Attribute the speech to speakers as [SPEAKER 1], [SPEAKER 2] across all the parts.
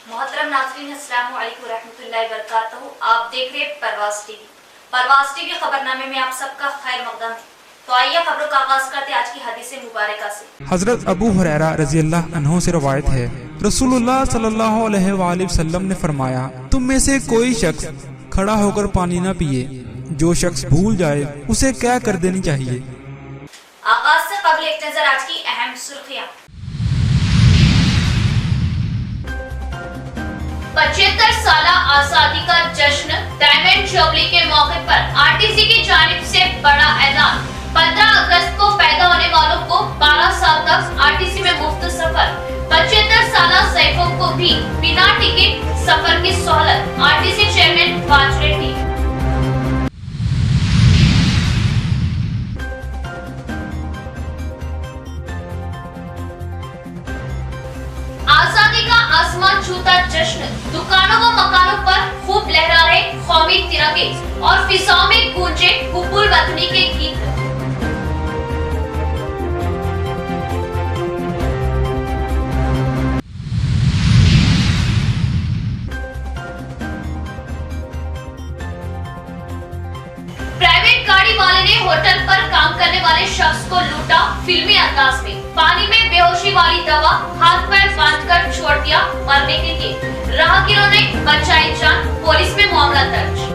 [SPEAKER 1] मोहतरम नाज़रीन, अस्सलामु अलैकुम रहमतुल्लाहि व बरकातहू। आप देख रहे हैं परवाज़ टीवी खबरनामे में आप सबका खैर मकदम है। तो आइए खबरों का आगाज करते आज की हदीस मुबारका से।
[SPEAKER 2] हजरत अबू हुरैरा रज़ियल्लाहु अन्हु से रवायत है, रसूलुल्लाह सल्लल्लाहु अलैहि वसल्लम ने फरमाया, तुम में से कोई शख्स खड़ा होकर पानी न पिए। जो शख्स भूल जाए उसे क्या कर देनी चाहिए।
[SPEAKER 1] आगाज से कबल एक नजर आज की अहम सुर्खियां। 75 साल आजादी का जश्न डायमंड जुबली के मौके पर आरटीसी की जानिब से बड़ा ऐलान। 15 अगस्त को पैदा होने वालों को 12 साल तक आरटीसी में मुफ्त सफर। 75 साल सैफों को भी बिना टिकट सफर की सहूलत। RTC chairman was Reddy. आजादी का आसमान छूता जश्न, दुकानों व मकानों पर खूब लहरा रहे कौमी तिरंगे और फिजाओं में गूंजे हुब्बुल वतनी के गीत। प्राइवेट गाड़ी वाले ने होटल पर काम करने वाले शख्स को लूटा फिल्मी अंदाज में। पानी में बेहोशी वाली दवा हाथ पैर बांधकर छोड़ दिया मरने के लिए। राहगीरों ने बचाई जान, पुलिस में मामला दर्ज।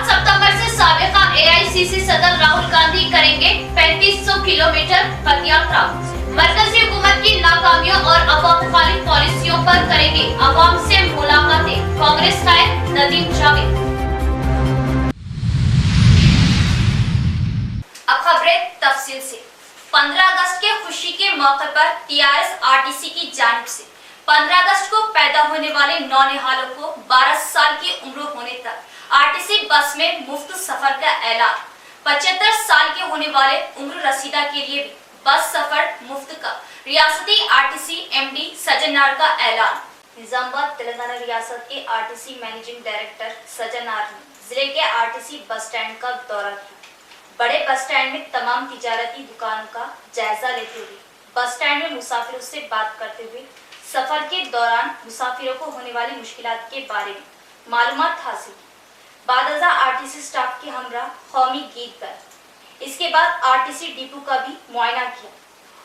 [SPEAKER 1] सितंबर से साबिका एआईसीसी सदर राहुल गांधी करेंगे 3500 किलोमीटर पद यात्रा। मरकजी हुकूमत की नाकामियों और अवाम खालिफ पॉलिसियों पर करेंगे अवाम से मुलाकातें। कांग्रेस कायद नदीम जावेद। अब खबरें तफसील से। 15 अगस्त के खुशी के मौके पर टीआरएस आरटीसी की जानिब से 15 अगस्त को पैदा होने वाले नौनिहालों को 12 साल की उम्र होने तक आरटीसी बस में मुफ्त सफर का ऐलान। 75 साल के होने वाले उम्र रसीदा के लिए भी बस सफर मुफ्त का रियासती आरटीसी एमडी सज्जन नार का ऐलान। निजामाबाद तेलंगाना रियासत के आरटीसी मैनेजिंग डायरेक्टर सज्जन नार ने जिले के आरटीसी बस स्टैंड का दौरा किया। बड़े बस स्टैंड में तमाम तिजारती दुकानों का जायजा लेते हुए बस स्टैंड में मुसाफिरों से बात करते हुए सफर के दौरान मुसाफिरों को होने वाली मुश्किलात के बारे में मालूमात हासिल की। बादजा आरटीसी स्टाफ के हमरा कौमी गीत गाए। इसके बाद आरटीसी डिपो का भी मुआयना किया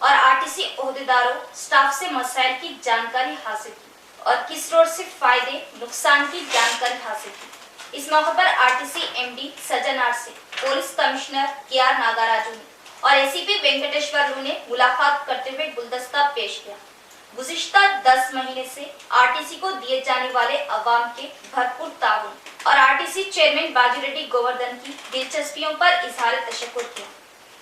[SPEAKER 1] और आरटीसी ओहदेदारों स्टाफ से मसाइल की जानकारी हासिल की और किस रोड से फायदे नुकसान की जानकारी हासिल की। इस मौके पर आरटीसी एमडी सज्जन नार से पुलिस कमिश्नर केआर नागाराजू ने और एसीपी वेंकटेश्वर ने मुलाकात करते हुए गुलदस्ता पेश किया। गुज़िश्ता 10 महीने से आरटीसी को दिए जाने वाले अवाम के भरपूर ताउन और आरटीसी चेयरमैन बाजू रेड्डी गोवर्धन की दिलचस्पियों पर इजहार तशक्कुर किया।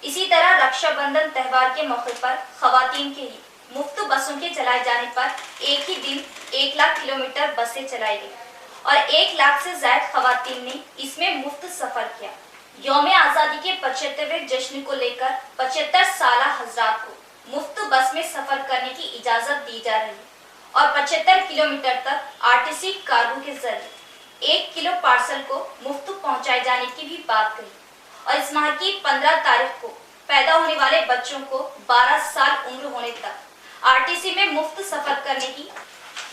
[SPEAKER 1] इसी तरह रक्षाबंधन त्यौहार के मौके पर खवातीन के लिए मुफ्त बसों के चलाए जाने पर एक ही दिन 1 लाख किलोमीटर बसें चलाई गई और 1 लाख से ज्यादा खवातीन ने इसमें मुफ्त सफर किया। यौम आजादी के 75वें जश्न को लेकर 75 साल हजरात को मुफ्त बस में सफर करने की इजाजत दी जा रही है और 75 किलोमीटर तक आरटीसी कार्गो के जरिए 1 किलो पार्सल को मुफ्त पहुंचाए जाने की भी बात कही और इस माह की 15 तारीख को पैदा होने वाले बच्चों को 12 साल उम्र होने तक आरटीसी में मुफ्त सफर करने की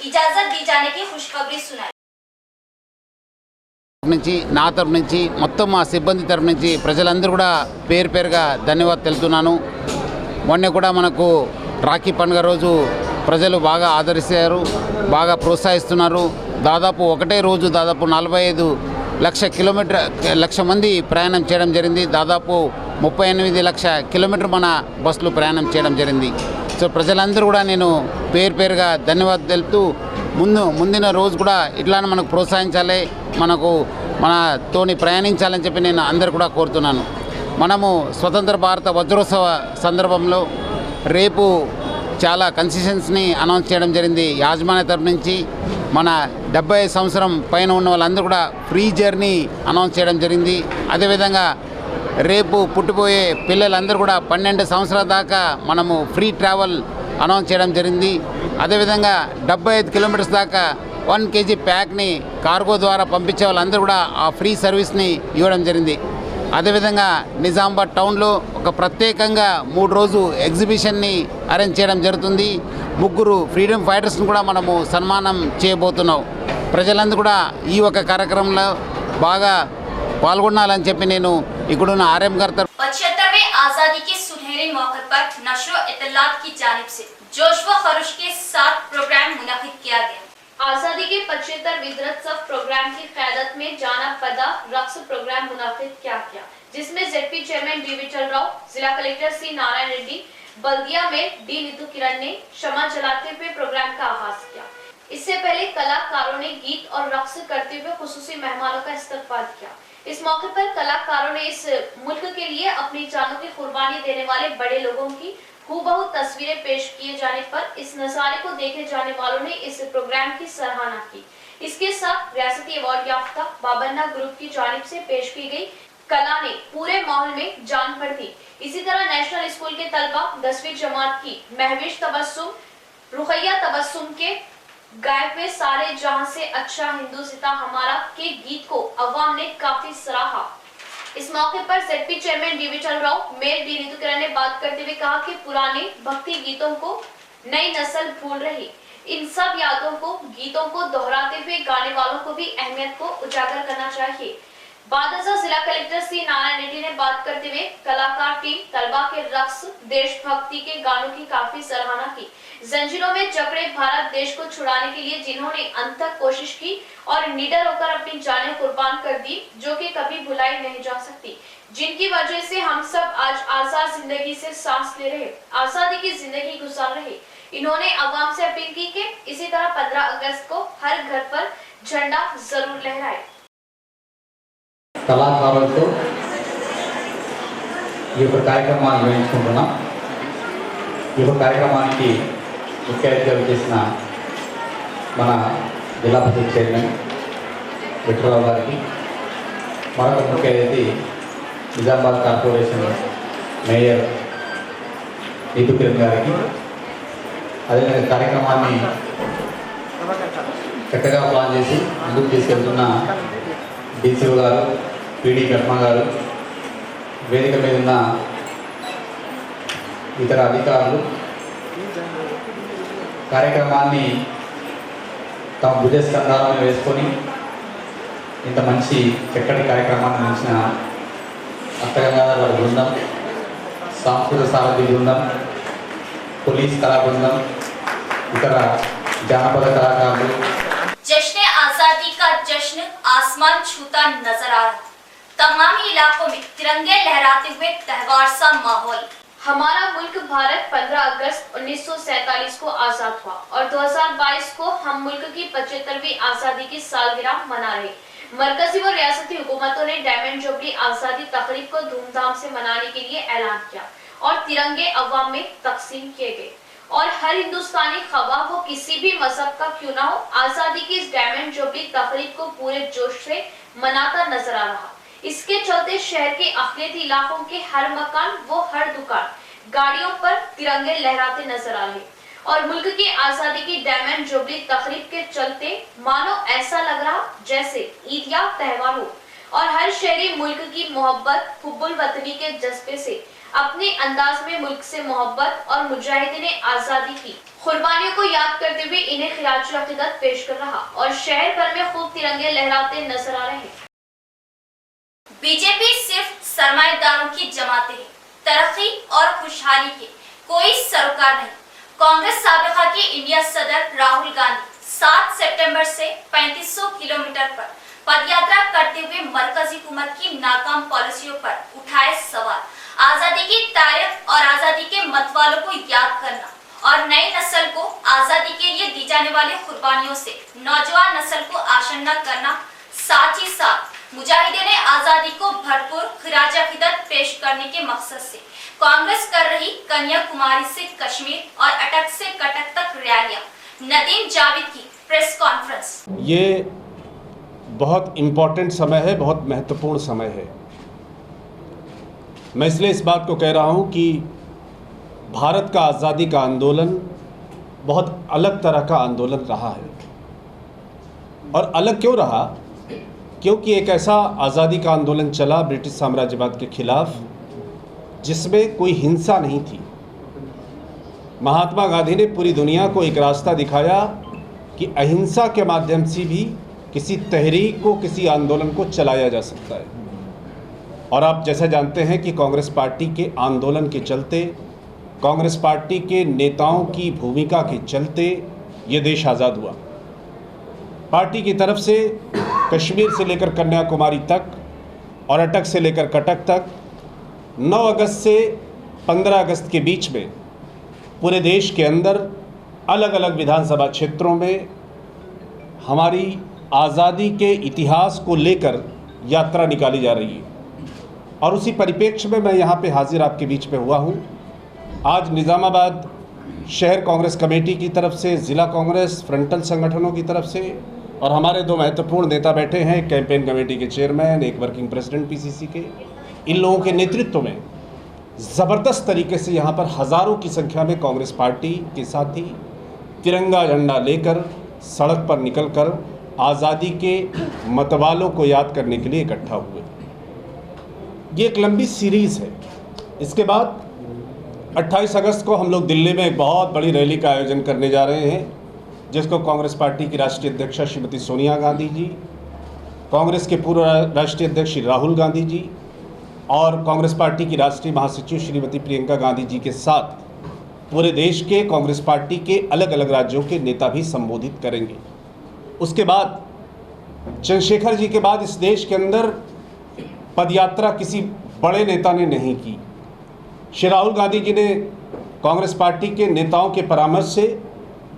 [SPEAKER 1] इजाजत दी जाने की खुशखबरी सुनाई।
[SPEAKER 3] నుంచి నా తరపు నుంచి మొత్తం మా సిబ్బంది తరపు నుంచి ప్రజలందరూ కూడా పేరు పేరుగా ధన్యవాదాలు తెలుపుతున్నాను. మొన్న కూడా మనకు రాఖీ పండుగ రోజు ప్రజలు బాగా ఆదరిస్తారు, బాగా ప్రోత్సహిస్తున్నారు. దాదాపు ఒకటే రోజు దాదాపు 45 లక్ష మంది ప్రయాణం చేయడం జరిగింది. దాదాపు 38 లక్షల కిలోమీటర్ మన బస్సులు ప్రయాణం చేయడం జరిగింది. సో ప్రజలందరూ కూడా నేను పేరు పేరుగా ధన్యవాదాలు తెలుపుతూ ముందున రోజు కూడా ఇట్లానే మనకు ప్రోత్సహించాలి, మనతోని ప్రయాణించాలని చెప్పి నేను అందరు కూడా కోరుతున్నాను. మనము స్వతంత్ర భారత వజ్రోత్సవ సందర్భంలో రేపు చాలా కన్సెషన్స్ని అనౌన్స్ చేయడం జరిగింది యాజమాన్య తరపు నుంచి. మన 75 సంవత్సరం పైన ఉన్న వాళ్ళందరూ కూడా ఫ్రీ జర్నీ అనౌన్స్ చేయడం జరిగింది. అదేవిధంగా రేపు పుట్టిపోయే పిల్లలందరూ కూడా 12 సంవత్సరాల దాకా మనము ఫ్రీ ట్రావెల్ అనౌన్స్ చేయడం జరిగింది. అదేవిధంగా 75 కిలోమీటర్స్ దాకా 1 kg ప్యాక్ని కార్గో ద్వారా పంపించే వాళ్ళందరూ కూడా ఆ ఫ్రీ సర్వీస్ని ఇవ్వడం జరిగింది. అదేవిధంగా నిజామాబాద్ టౌన్లో ఒక ప్రత్యేకంగా 3 రోజు ఎగ్జిబిషన్ని అరేంజ్ చేయడం జరుగుతుంది. 3 ఫ్రీడమ్ ఫైటర్స్ని కూడా మనము సన్మానం చేయబోతున్నాం. ప్రజలందరూ కూడా ఈ ఒక కార్యక్రమంలో బాగా పాల్గొనాలని చెప్పి నేను ఇక్కడున్న ఆర్ఎం గారి
[SPEAKER 1] 75वें आजादी के सुनहरे मौके पर नशो इत्तलात की जानिब से जोश व खरोश के साथ प्रोग्राम मुनक्किद किया गया। आजादी के 75 विजयोत्सव प्रोग्राम की क़यादत में जाना पदा रक्स प्रोग्राम मुनक्किद किया गया, जिसमें ZP chairman D Vithal Rao, जिला कलेक्टर सी नारायण रेड्डी, बल्दिया में डी नीतू किरण ने क्षमा जलाते हुए प्रोग्राम का आगाज किया। इससे पहले कलाकारों ने गीत और रक्स करते हुए खुसूसी मेहमानों का इस्तकबाल किया। इस मौके पर कलाकारों ने इस मुल्क के लिए अपनी जानों की कुर्बानी देने वाले बड़े लोगों की हूबहू तस्वीरें पेश किए जाने पर इस नजारे को देखे जाने वालों ने इस प्रोग्राम की सराहना की। इसके साथ रियासती अवार्ड याफ्ता बाबन्ना ग्रुप की जानिब से पेश की गई कला ने पूरे माहौल में जान भर दी। इसी तरह नेशनल स्कूल के तलबा 10वीं जमात की महविश तबस्सुम, रुखैया तबस्सुम के गाए हुए सारे जहां से अच्छा हिंदुस्तान हमारा के गीत को अवाम ने काफी सराहा। इस मौके पर ZP chairman D Vithal Rao, mayor D Neetu Kiran ने बात करते हुए कहा कि पुराने भक्ति गीतों को नई नस्ल भूल रही, इन सब यादों को गीतों को दोहराते हुए गाने वालों को भी अहमियत को उजागर करना चाहिए। बादशाह जिला कलेक्टर सी नारायण रेड्डी ने बात करते हुए कलाकार टीम तलबा के रक्स, देशभक्ति के गानों की काफी सराहना की। जंजीरों में जकड़े भारत देश को छुड़ाने के लिए जिन्होंने अंत तक कोशिश की और निडर होकर अपनी जानें कुर्बान कर दी, जो कि कभी भुलाई नहीं जा सकती, जिनकी वजह से हम सब आज आजाद जिंदगी से सांस ले रहे, आजादी की जिंदगी गुजार रहे। इन्होंने अवाम से अपील की कि इसी तरह 15 अगस्त को हर घर पर झंडा जरूर लहराए।
[SPEAKER 4] కళాకారులతో ఈ యొక్క కార్యక్రమాన్ని నిర్వహించుకుంటున్నాం. ఈ యొక్క కార్యక్రమానికి ముఖ్య అతిథిగా చేసిన మన జిల్లా పరిషత్ చైర్మన్ విఠలరావు గారికి, మరొక ముఖ్య అతిథి నిజామాబాద్ కార్పొరేషన్ మేయర్ నీతూ కిరణ్ గారికి, అదేవిధంగా కార్యక్రమాన్ని చక్కగా ప్లాన్ చేసి ముందుకు తీసుకెళ్తున్న డీసీఓ గారు, పీడీ కర్మ గారు, వేదిక మీద ఉన్న ఇతర అధికారులు కార్యక్రమాన్ని తమ భుజస్కంధాలను వేసుకొని ఇంత మంచి చక్కటి కార్యక్రమాన్ని అందించిన అత్తగంగాధర్ వారి బృందం, సాంస్కృతిక సారథి బృందం, పోలీస్ కళా బృందం, ఇతర జానపద కళాకారులు.
[SPEAKER 1] जश्न आजादी का जश्न आसमान छूता नजर आ रहा, तमाम इलाकों में तिरंगे लहराते हुए त्योहार सा माहौल। हमारा मुल्क भारत 15 अगस्त 1947 को आजाद हुआ और 2022 को हम मुल्क की 75वीं आजादी की सालगिरह मना रहे। मरकजी व रियासती हुकूमतों ने डायमंड जुबली आजादी तकरीब को धूमधाम से मनाने के लिए ऐलान किया और तिरंगे अवाम में तकसीम किए गए और हर हिंदुस्तानी खवाह वो किसी भी मजहब का क्यों ना हो, आजादी की इस डायमंड जुबली तकरीब को पूरे जोश से मनाता नजर आ रहा। इसके चलते शहर के अखिलती इलाकों के हर मकान वो हर दुकान गाड़ियों पर तिरंगे लहराते नजर आ रहे और मुल्क की आजादी की डायमंड जुबली तकरीब के चलते मानो ऐसा लग रहा जैसे ईद या त्योहार हो और हर शहरी मुल्क की मोहब्बत, हुब्बुल वतनी के जज्बे से अपने अंदाज में मुल्क से मोहब्बत और मुजाहिदीन आजादी की कुर्बानियों को याद करते हुए इन्हें खिराज अकीदत पेश कर रहा और शहर भर में खूब तिरंगे लहराते नजर आ रहे। बीजेपी सिर्फ सरमाएदारों की जमाते है, तरक्की और खुशहाली के कोई सरोकार नहीं। कांग्रेस साबिका के इंडिया सदर राहुल गांधी 7 सितंबर से 3500 किलोमीटर पर पदयात्रा करते हुए मरकजी हुकूमत की नाकाम पॉलिसियों पर उठाए सवाल। आजादी की तारीख और आजादी के मतवालों को याद करना और नई नस्ल को आजादी के लिए दी जाने वाली कुर्बानियों से नौजवान नस्ल को आशना करना, साथ ही साथ मुजाहिदीन आजादी को भरपूर खिराज अकीदत पेश करने के मकसद से कांग्रेस कर रही कन्याकुमारी से कश्मीर और अटक से कटक तक रैलियां। नदीम जावेद की प्रेस कॉन्फ्रेंस।
[SPEAKER 5] ये बहुत इम्पोर्टेंट समय है, बहुत महत्वपूर्ण समय है। मैं इसलिए इस बात को कह रहा हूँ कि भारत का आज़ादी का आंदोलन बहुत अलग तरह का आंदोलन रहा है। और अलग क्यों रहा? क्योंकि एक ऐसा आज़ादी का आंदोलन चला ब्रिटिश साम्राज्यवाद के खिलाफ जिसमें कोई हिंसा नहीं थी। महात्मा गांधी ने पूरी दुनिया को एक रास्ता दिखाया कि अहिंसा के माध्यम से भी किसी तहरीक को, किसी आंदोलन को चलाया जा सकता है। और आप जैसा जानते हैं कि कांग्रेस पार्टी के आंदोलन के चलते, कांग्रेस पार्टी के नेताओं की भूमिका के चलते ये देश आज़ाद हुआ। पार्टी की तरफ से कश्मीर से लेकर कन्याकुमारी तक और अटक से लेकर कटक तक 9 अगस्त से 15 अगस्त के बीच में पूरे देश के अंदर अलग अलग विधानसभा क्षेत्रों में हमारी आज़ादी के इतिहास को लेकर यात्रा निकाली जा रही है। और उसी परिप्रेक्ष्य में मैं यहाँ पे हाजिर आपके बीच में हुआ हूँ। आज निज़ामाबाद शहर कांग्रेस कमेटी की तरफ से, ज़िला कांग्रेस फ्रंटल संगठनों की तरफ से और हमारे 2 महत्वपूर्ण नेता बैठे हैं, कैंपेन कमेटी के चेयरमैन, एक वर्किंग प्रेसिडेंट पीसीसी के, इन लोगों के नेतृत्व में ज़बरदस्त तरीके से यहाँ पर हज़ारों की संख्या में कांग्रेस पार्टी के साथी तिरंगा झंडा लेकर सड़क पर निकलकर आज़ादी के मतवालों को याद करने के लिए इकट्ठा हुए। ये एक लंबी सीरीज़ है। इसके बाद 28 अगस्त को हम लोग दिल्ली में एक बहुत बड़ी रैली का आयोजन करने जा रहे हैं, जिसको कांग्रेस पार्टी की राष्ट्रीय अध्यक्षा श्रीमती सोनिया गांधी जी, कांग्रेस के पूर्व राष्ट्रीय अध्यक्ष श्री राहुल गांधी जी और कांग्रेस पार्टी की राष्ट्रीय महासचिव श्रीमती प्रियंका गांधी जी के साथ पूरे देश के कांग्रेस पार्टी के अलग अलग राज्यों के नेता भी संबोधित करेंगे। उसके बाद चंद्रशेखर जी के बाद इस देश के अंदर पदयात्रा किसी बड़े नेता ने नहीं की। श्री राहुल गांधी जी ने कांग्रेस पार्टी के नेताओं के परामर्श से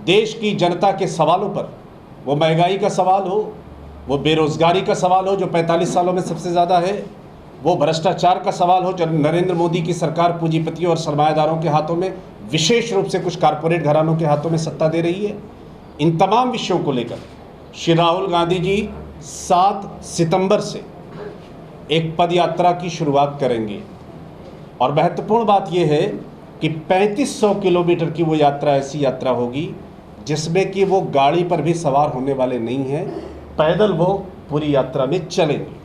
[SPEAKER 5] देश की जनता के सवालों पर, वो महंगाई का सवाल हो, वो बेरोज़गारी का सवाल हो जो 45 सालों में सबसे ज़्यादा है, वो भ्रष्टाचार का सवाल हो जो नरेंद्र मोदी की सरकार पूंजीपतियों और सरमायादारों के हाथों में, विशेष रूप से कुछ कारपोरेट घरानों के हाथों में सत्ता दे रही है, इन तमाम विषयों को लेकर श्री राहुल गांधी जी 7 सितंबर से एक पद यात्रा की शुरुआत करेंगे। और महत्वपूर्ण बात यह है कि 3500 किलोमीटर की वो यात्रा ऐसी यात्रा होगी जिसमें कि वो गाड़ी पर भी सवार होने वाले नहीं हैं, पैदल वो पूरी यात्रा में चलेंगे।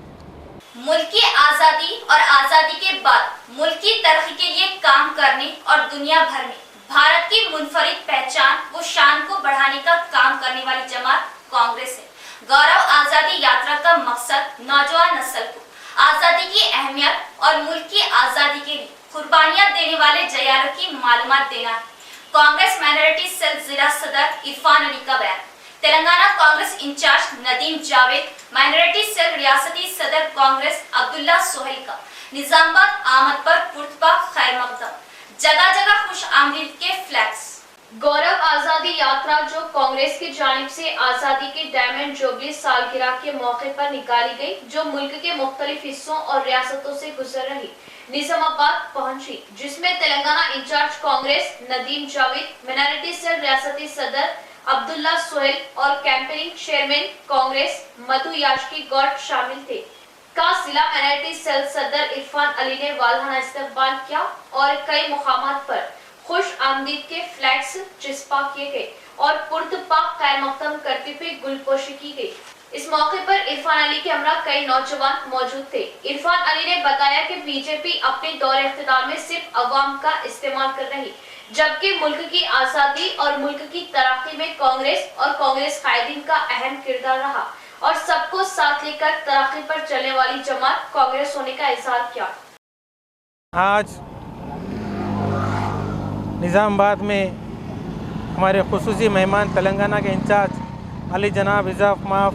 [SPEAKER 1] मुल्क की आज़ादी और आज़ादी के बाद मुल्क की तरक्की के लिए काम करने और दुनिया भर में भारत की मुनफरिद पहचान व शान को बढ़ाने का काम करने वाली जमात कांग्रेस है। गौरव आज़ादी यात्रा का मकसद नौजवान नस्ल को आज़ादी की अहमियत और मुल्क की आज़ादी के लिए कुर्बानियां देने वाले जयालों की मालूमात देना है। कांग्रेस माइनॉरिटी सेल जिला सदर इरफान अली का बयान। Telangana Congress incharge Nadeem Javed, minority cell रियासती सदर कांग्रेस अब्दुल्ला सोहेल का निजामाबाद आमद पर पुरतपाक खैर मकदम, जगह जगह खुश आमदीद के फ्लैग्स। गौरव आज़ादी यात्रा जो कांग्रेस की जानिब से आज़ादी के डायमंड जुबली सालगिरह के मौके पर निकाली गई, जो मुल्क के मुख्तलिफ हिस्सों और रियासतों से गुजर रही, निजामाबाद पहुंची, जिसमें Telangana incharge Congress Nadeem Javed, minority cell रियासती सदर अब्दुल्ला सोहेल और कैंपेनिंग चेयरमैन कांग्रेस मधु याचकी गौड़ शामिल थे। का जिला माइनॉरिटी सेल सदर इरफान अली ने वालहाना इस्तकबाल किया और कई मुकामात पर खुश आमदीद के फ्लैग्स चिस्पा किए गए और पुरतपाक खैर मकदम करते हुए गुलपोशी की गई। इस मौके पर इरफान अली के हमरा कई नौजवान मौजूद थे। इरफान अली ने बताया कि बीजेपी अपने दौरे इख्तिदार में सिर्फ अवाम का इस्तेमाल कर रही, जबकि मुल्क की आज़ादी और मुल्क की तरक्की में कांग्रेस और कांग्रेस कायदीन का अहम किरदार रहा और सबको साथ लेकर तरक्की पर चलने वाली जमात कांग्रेस होने का इज़हार किया।
[SPEAKER 6] आज निज़ामाबाद में हमारे खुसूसी मेहमान तेलंगाना के इंचार्ज अली जनाब इजाफ माफ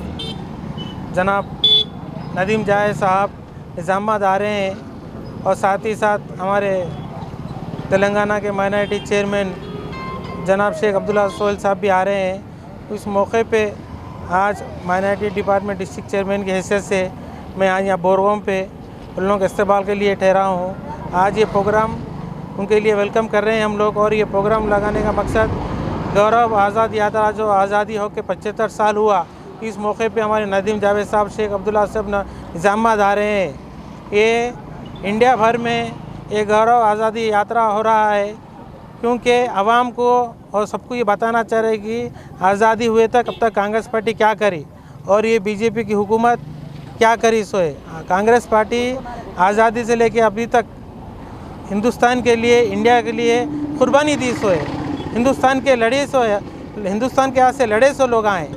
[SPEAKER 6] जनाब नदीम जावेद साहब निज़ामाबाद आ रहे हैं और साथ ही साथ हमारे तेलंगाना के माइनॉरिटी चेयरमैन जनाब शेख अब्दुल्ला सोहेल साहब भी आ रहे हैं। इस मौके पे आज माइनॉरिटी डिपार्टमेंट डिस्ट्रिक्ट चेयरमैन की हैसियत से मैं आज यहाँ बोरगोम पे उन लोगों के इस्तेमाल के लिए ठहरा हूँ। आज ये प्रोग्राम उनके लिए वेलकम कर रहे हैं हम लोग और ये प्रोग्राम लगाने का मकसद गौरव आज़ाद यात्रा जो आज़ादी हो के 75 साल हुआ, इस मौके पे हमारे नदीम जावेद साहब, शेख अब्दुल्ला साहब निज़ामाबाद आ रहे हैं। ये इंडिया भर में ये गौरव आज़ादी यात्रा हो रहा है क्योंकि आवाम को और सबको ये बताना चाह रहे कि आज़ादी हुए तक अब तक कांग्रेस पार्टी क्या करी और ये बीजेपी की हुकूमत क्या करी सोए। कांग्रेस पार्टी आज़ादी से लेके अभी तक हिंदुस्तान के लिए, इंडिया के लिए कुर्बानी दी सोए। हिंदुस्तान के लड़े सो, हिंदुस्तान के यहाँ से लड़े सो लोग आए।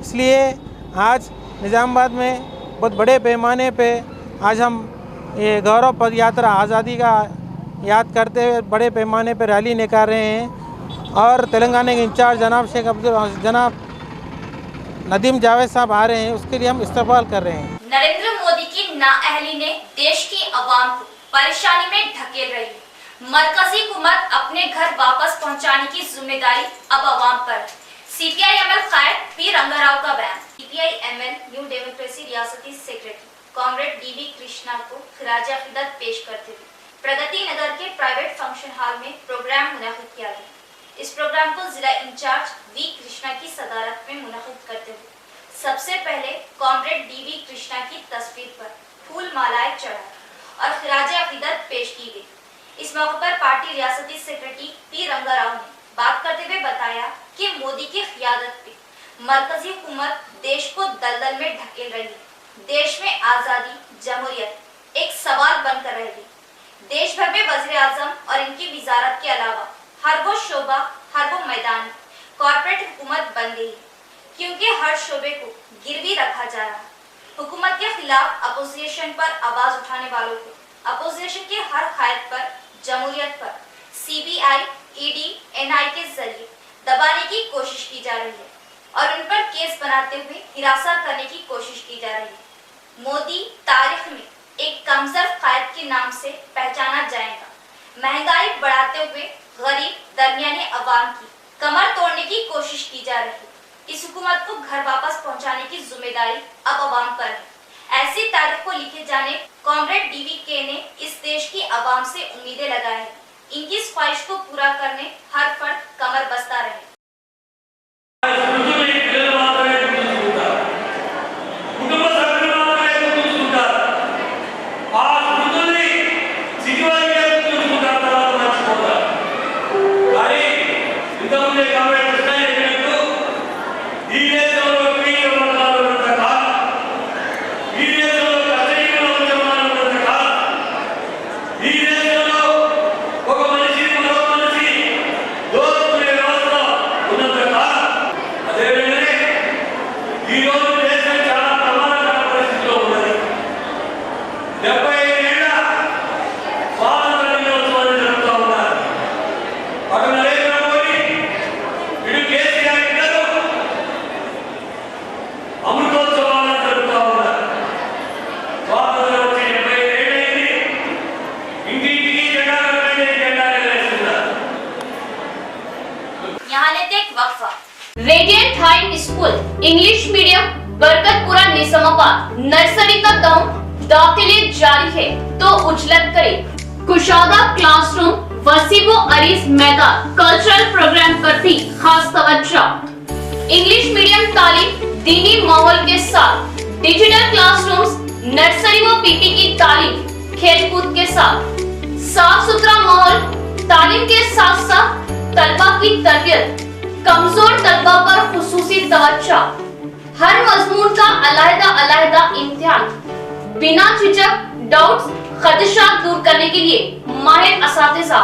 [SPEAKER 6] इसलिए आज निज़ामाबाद में बहुत बड़े पैमाने पे आज हम ये गौरव पद यात्रा आज़ादी का याद करते हुए बड़े पैमाने पे रैली निकाल रहे हैं। और तेलंगाना के इंचार्ज जनाब नदीम जावेद साहब आ रहे हैं, उसके लिए हम इस्तकबाल कर रहे हैं।
[SPEAKER 1] नरेंद्र मोदी की नाअहली ने देश की आवाम को परेशानी में ढकेल रही है। मरकजी हुकूमत अपने घर वापस पहुंचाने की जिम्मेदारी अब आवाम पर है। सीपीआई एमएल कायद पी रंगाराव का बयान। सीपीआई एमएल न्यू डेमोक्रेसी रियासती सेक्रेटरी कॉमरेड डीवी कृष्णा को खिराज अकीदत पेश करते हुए प्रगति नगर के प्राइवेट फंक्शन हॉल में प्रोग्राम मुनक़िद किया गया। इस प्रोग्राम को जिला इंचार्ज वी कृष्णा की सदारत में मुनक़िद करते हुए सबसे पहले कॉमरेड डीवी कृष्णा की तस्वीर पर फूल मालाएं चढ़ा और खिराज अकीदत पेश की गई। इस मौके पर पार्टी रियासती सेक्रेटरी पी रंगाराव ने बात करते हुए बताया कि मोदी की क़ियादत पे मरकजी हुकूमत देश को दलदल में ढकेल रही है। देश में आज़ादी, जमहूरियत एक सवाल बनकर रह गई। देश भर में वज़ीर आज़म और इनकी वजारत के अलावा हर वो शोबा, हर वो मैदान कॉर्पोरेट हुकूमत बन गई है, क्योंकि हर शोबे को गिरवी रखा जा रहा है। हुकूमत के खिलाफ अपोजिशन पर आवाज उठाने वालों को अपोजिशन के हर कायद पर, जमहूरियत पर सीबीआई, ईडी, एनआई के जरिए दबाने की कोशिश की जा रही है और उन पर केस बनाते हुए हिरासत करने की कोशिश की जा रही है। मोदी तारीख में एक कमजोर कायद के नाम से पहचाना जाएगा। महंगाई बढ़ाते हुए गरीब दरमियाने अवाम की कमर तोड़ने की कोशिश की जा रही है। इस हुकूमत को घर वापस पहुंचाने की जिम्मेदारी अब अवाम पर है। ऐसी तारीख को लिखे जाने कॉमरेड डीवी के ने इस देश की आवाम से उम्मीदें लगाई हैं। इनकी इस ख्वाहिश को पूरा करने हर फर्द कमर बस्ता रहे। Radiant high school English medium Barkatpura Nizamabad nursery का दाखिले जारी है तो उजलत करे। कुशादा क्लासरूम, वसीबो अरीज मैदान, कल्चरल प्रोग्राम पर भी खास तवज्जो। इंग्लिश मीडियम तालीम दीनी माहौल के साथ, डिजिटल क्लासरूम्स, नर्सरी व पीपी की तालीम खेलकूद के साथ, साफ सुथरा माहौल, तालीम के साथ साथ तलबा की तरबियत, कमजोर तलबा पर खुसूसी तवज्जो, हर मजमून का अलग-अलग इम्तिहान, बिना झिझक डाउट्स खदशात दूर करने के लिए माहिर असातिज़ा।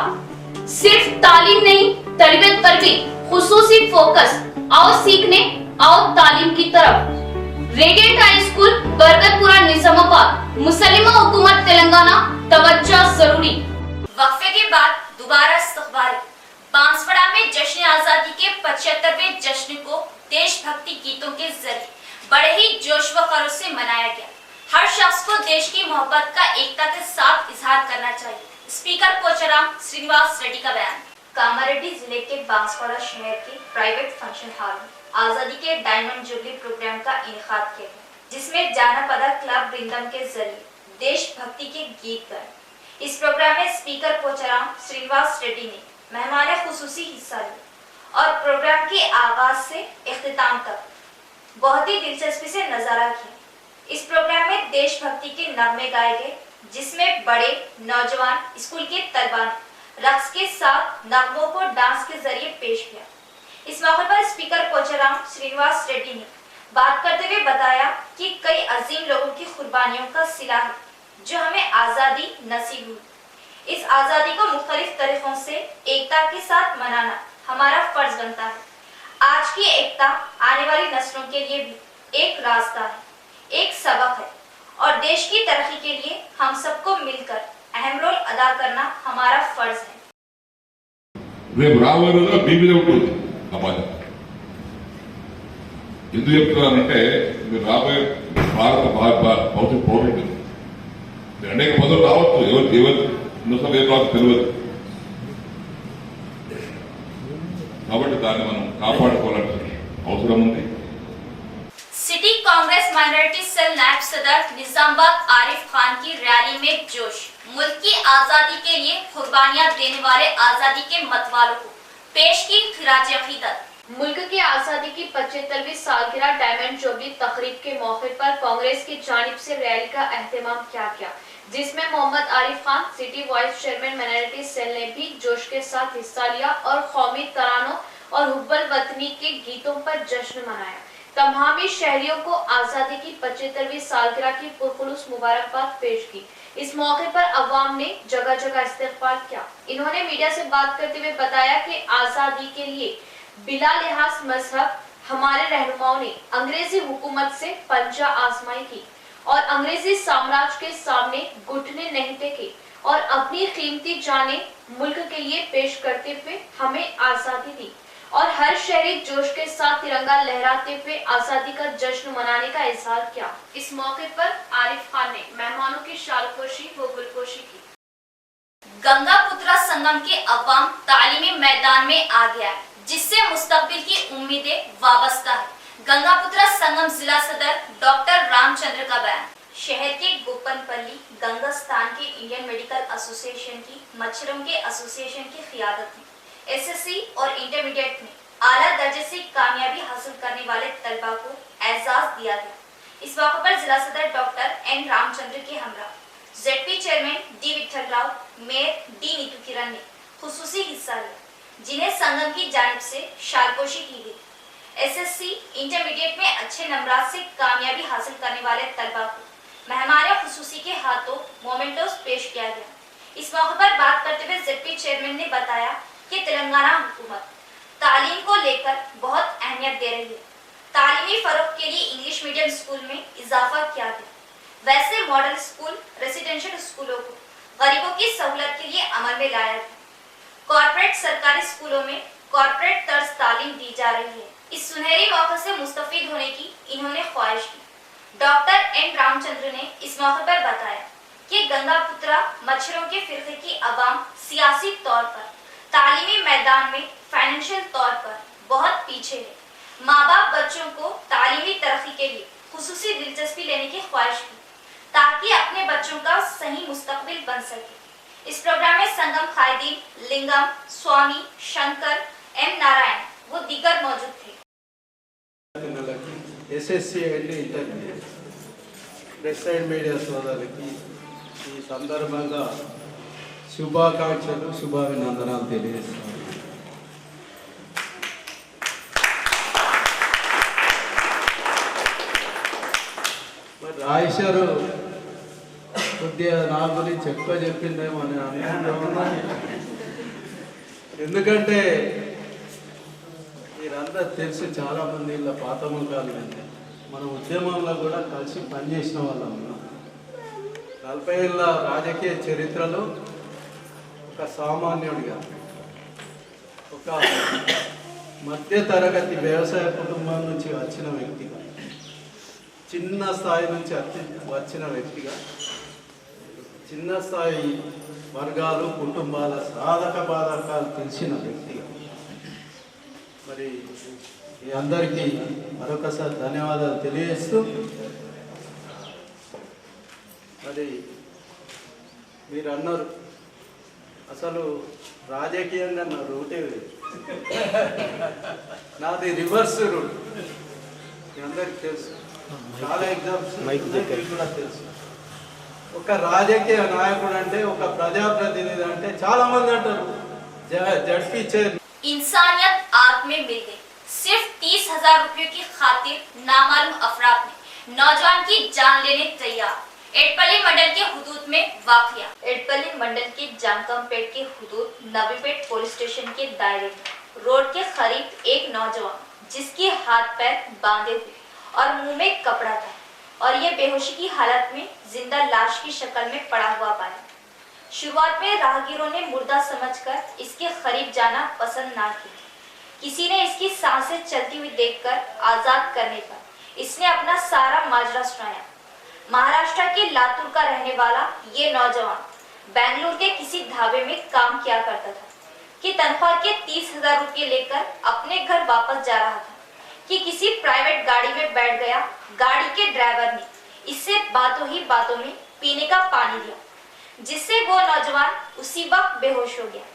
[SPEAKER 1] सिर्फ तालीम नहीं, तरबियत पर भी खुसूसी फोकस। आओ सीखने, आओ तालीम की तरफ। Radiant high school Barkatpura Nizamabad, मुसलिमा हुकूमत तेलंगाना, तवज्जो जरूरी। वक्फे के बाद दोबारा इस्तकबाल। बांसवाड़ा में जश्न आजादी के 75वें जश्न को देशभक्ति गीतों के जरिए बड़े ही जोश व खरोश से मनाया गया। हर शख्स को देश की मोहब्बत का एकता के साथ इजहार करना चाहिए। स्पीकर पोचाराम श्रीनिवास रेड्डी का बयान। कामारेड्डी जिले के बांसवाड़ा शहर के प्राइवेट फंक्शन हॉल में आजादी के डायमंड जुबली प्रोग्राम का इनेकाद किया गया, जिसमें जानापदा क्लब वृंदम के जरिए देशभक्ति के गीत गाए। इस प्रोग्राम में स्पीकर पोचाराम श्रीनिवास रेड्डी ने मेहमान खुसूसी हिस्सा लिया और प्रोग्राम के आगाज से इख्तिताम तक बहुत ही दिलचस्पी से नजारा किया। इस प्रोग्राम में देशभक्ति के नगमे गाए गए, जिसमें बड़े नौजवान स्कूल के तलबा ने रक्स के साथ नगमों को डांस के जरिए पेश किया। इस मौके पर स्पीकर पोचाराम श्रीनिवास रेड्डी ने बात करते हुए बताया कि कई अजीम लोगों की कुर्बानियों का सिला है जो हमें आजादी नसीब हुई। इस आजादी को मुख्तलिफ तरीकों से एकता के साथ मनाना हमारा फर्ज बनता है। आज की एकता आने वाली नस्लों के लिए भी एक रास्ता है, एक सबक है और देश की तरक्की के लिए हम सबको मिलकर अहम रोल अदा करना हमारा फर्ज है।
[SPEAKER 7] రేపు రాబోయే రోజుల్లో మీ మీద ఉంటుంది ఆ బాధ్యత. ఎందుకు చెప్తున్నానంటే మీరు రాబోయే భారత భవిష్యత్ పౌరులు మీరు అనేక పదవులు రావచ్చు, ఎవరు నూతన ఏం రావచ్చు తెలియదు. కాబట్టి దాన్ని మనం కాపాడుకోవాల్సిన అవసరం ఉంది.
[SPEAKER 1] सिटी कांग्रेस माइनॉरिटी सेल नायब सदर निजामाबाद आरिफ खान की रैली में जोश। मुल्क की आजादी के लिए कुर्बानियां देने वाले आजादी के मतवालों को पेश की खिराज अकीदत। मुल्क की आजादी की 75वीं सालगिरह डायमंड जुबली तकरीब के मौके पर कांग्रेस की जानिब से रैली का एहतमाम किया गया, जिसमें Mohammed Arif Khan city vice chairman minority cell ने भी जोश के साथ हिस्सा लिया और कौमी तरानों और हुब्बल वतनी के गीतों पर जश्न मनाया। तमामी शहरियों को आजादी की 75वीं सालगिरह की पुरखुलूस मुबारकबाद पेश की। इस मौके पर अवाम ने जगह जगह इस्तकबाल किया। इन्होंने मीडिया से बात करते हुए बताया कि आजादी के लिए बिला लिहाज मजहब हमारे रहनुमाओं ने अंग्रेजी हुकूमत से पंजा आजमाई की और अंग्रेजी साम्राज्य के सामने घुटने नहीं टेके और अपनी कीमती जानें मुल्क के लिए पेश करते हुए हमें आजादी दी और हर शहरी जोश के साथ तिरंगा लहराते हुए आजादी का जश्न मनाने का इजहार किया। इस मौके पर आरिफ खान ने मेहमानों की शालपोशी व गुलपोशी की। गंगापुत्रा संगम के अवाम तालीमी मैदान में आ गया है, जिससे मुस्तकबिल की उम्मीदें वाबस्ता है। गंगापुत्रा संगम जिला सदर डॉक्टर रामचंद्र का बयान। शहर के गोपनपल्ली गंगा स्थान के इंडियन मेडिकल एसोसिएशन की मच्छरों के एसोसिएशन की क़ियादत में एसएससी और इंटरमीडिएट में आला दर्जे से कामयाबी हासिल करने वाले तलबा को एजाज दिया गया। इस मौके पर जिला सदर डॉक्टर एन रामचंद्र के हमरा ZP chairman D Vithal Rao, mayor D Neetu Kiran ने खुसूसी हिस्सा लिया, जिन्हें संगम की जानिब से शालपोशी की गई। एसएससी इंटरमीडिएट में अच्छे नंबरात से कामयाबी हासिल करने वाले तलबा को मेहमान खुसूसी के हाथों मोमेंटोस पेश किया गया। इस मौके पर बात करते हुए जेडपी चेयरमैन ने बताया कि तेलंगाना हुकूमत तालीम को लेकर बहुत अहमियत दे रही है। तालीमी फरोग के लिए इंग्लिश मीडियम स्कूल में इजाफा किया गया। वैसे मॉडल स्कूल रेसिडेंशियल स्कूलों को गरीबों की सहूलत के लिए अमल में लाया गया। कॉर्पोरेट सरकारी स्कूलों में कॉर्पोरेट तर्ज तालीम दी जा रही है। इस सुनहरी मौके से मुस्तफीद होने की इन्होंने ख्वाहिश की। डॉक्टर एन रामचंद्र ने इस मौके पर बताया कि गंगापुत्रा मच्छरों के फिरके की अवाम सियासी तौर पर, तालीमी मैदान में, फाइनेंशियल तौर पर बहुत पीछे है। माँ बाप बच्चों को तालीमी तरक्की के लिए खुसूसी दिलचस्पी लेने की ख्वाहिश की ताकि अपने बच्चों का सही मुस्तकबिल बन सके। इस प्रोग्राम में संगम कायदीन, लिंगम, स्वामी, शंकर, एम नारायण वो दीगर मौजूद थे।
[SPEAKER 8] SSC and intermediate press and media సోదరులకి ఈ సందర్భంగా శుభాకాంక్షలు, శుభాభినందనాలు తెలియజేస్తున్నాను. మరి రాయిషారు కొద్దిగా నా గురించి ఎక్కువ చెప్పిందేమో అని అనుకుంటున్నాను. ఎందుకంటే మీరందరూ తెలుసు, చాలామంది ఇలా పాత ముఖాలు అంటే మన ఉద్యమంలో కూడా కలిసి పనిచేసిన వాళ్ళం. 40 ఏళ్ళ రాజకీయ చరిత్రలో ఒక సామాన్యుడిగా, ఒక మధ్య తరగతి వ్యవసాయ కుటుంబం నుంచి వచ్చిన వ్యక్తిగా, చిన్న స్థాయి నుంచి వచ్చిన వ్యక్తిగా, చిన్న స్థాయి వర్గాలు, కుటుంబాల సాధక బాధకాలు తెలిసిన వ్యక్తిగా మరి మీ అందరికీ మరొకసారి ధన్యవాదాలు తెలియజేస్తూ, మరి మీరు అన్నారు అసలు రాజకీయంగా నా రూటే నాది రివర్స్ రూట్. మీ అందరికీ తెలుసు, చాలా ఎగ్జామ్స్ కూడా తెలుసు. ఒక రాజకీయ నాయకుడు అంటే, ఒక ప్రజాప్రతినిధి అంటే చాలా మంది అంటారు జడ్పీ చైర్।
[SPEAKER 1] इंसानियत आग में मिल गई, सिर्फ 30,000 रुपयों की खातिर नामालूम अफराद ने नौजवान की जान लेने तैयार। एडपल्ली मंडल के हुदूद में वाक़या। एडपल्ली मंडल के जानकमपेट के हुदूद नवीपेट पुलिस स्टेशन के दायरे में रोड के करीब एक नौजवान जिसके हाथ पैर बांधे हुए और मुंह में कपड़ा था और ये बेहोशी की हालत में जिंदा लाश की शक्ल में पड़ा हुआ पाया। शुरुआत में राहगीरों ने मुर्दा समझकर इसके करीब जाना पसंद ना किया। किसी ने इसकी सांसें चलती हुई देखकर आजाद करने पर इसने अपना सारा माजरा सुनाया। महाराष्ट्र के लातूर का रहने वाला ये नौजवान बेंगलुरु के किसी ढाबे में काम किया करता था कि तनख्वाह के 30,000 रुपये लेकर अपने घर वापस जा रहा था कि किसी प्राइवेट गाड़ी में बैठ गया। गाड़ी के ड्राइवर ने इससे बातों ही बातों में पीने का पानी दिया, जिससे वो नौजवान उसी वक्त बेहोश हो गया।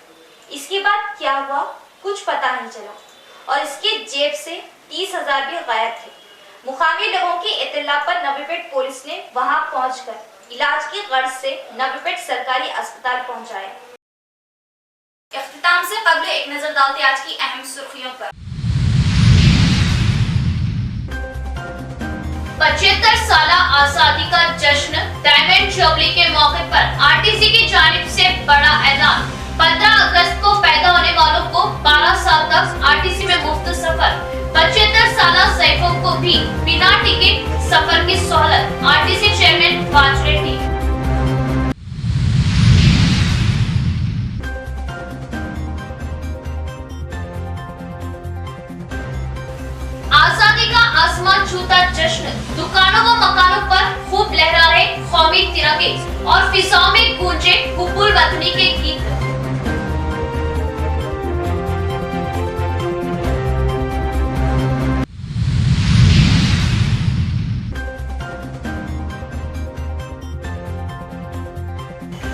[SPEAKER 1] इसके बाद क्या हुआ कुछ पता नहीं चला और इसके जेब से 30,000 भी गायब थे। मुकामी लोगों की इत्तला पर नवीपेट पुलिस ने वहां पहुंचकर इलाज की गर्ज से नवीपेट सरकारी अस्पताल पहुंचाया। इख्तिताम से कबल एक नजर डालते आज की अहम सुर्खियों पर। 75 साल आजादी का जश्न डायमंड जुबली के मौके पर आरटीसी की जानिब से बड़ा ऐलान। 15 अगस्त को पैदा होने वालों को 12 साल तक आरटीसी में मुफ्त सफर। 75 साल सैफों को भी बिना टिकट सफर की सहूलत। RTC chairman was Reddy. आजादी का आसमान छूता जश्न। दुकानों व मकानों पर खूब लहरा रहे कौमी तिरंगे और फिजाओं में गूंजे हुब्बुल वतनी के गीत।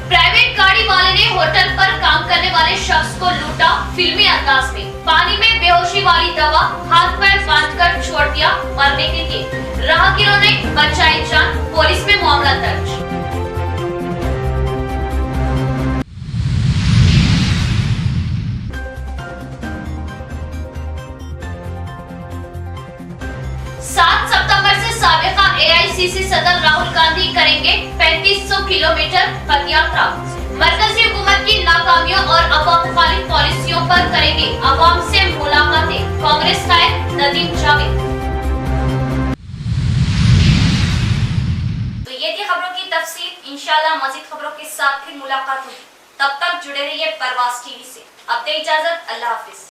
[SPEAKER 1] प्राइवेट गाड़ी वाले ने होटल पर काम करने वाले शख्स को लूटा फिल्मी अंदाज में। पानी में बेहोशी वाली दवा हाथ पैर बांधकर छोड़ दिया मरने के लिए। राहगीरों ने बचाई जान। पुलिस में मामला दर्ज। सितंबर से साबिका एआईसीसी सदर राहुल गांधी करेंगे 3500 किलोमीटर पदयात्रा। मरकजी हुकूमत की नाकामियों और अवाम खालिफ पॉलिसियों पर करेंगे अवाम से मुलाकातें। कांग्रेस कायद नदीम जावेद। तो ये थी खबरों की तफसील। इंशाल्लाह मजीद खबरों के साथ फिर मुलाकात होगी। तब तक जुड़े रहिए परवाज़ टीवी से। अब दे इजाजत। अल्लाह हाफिज।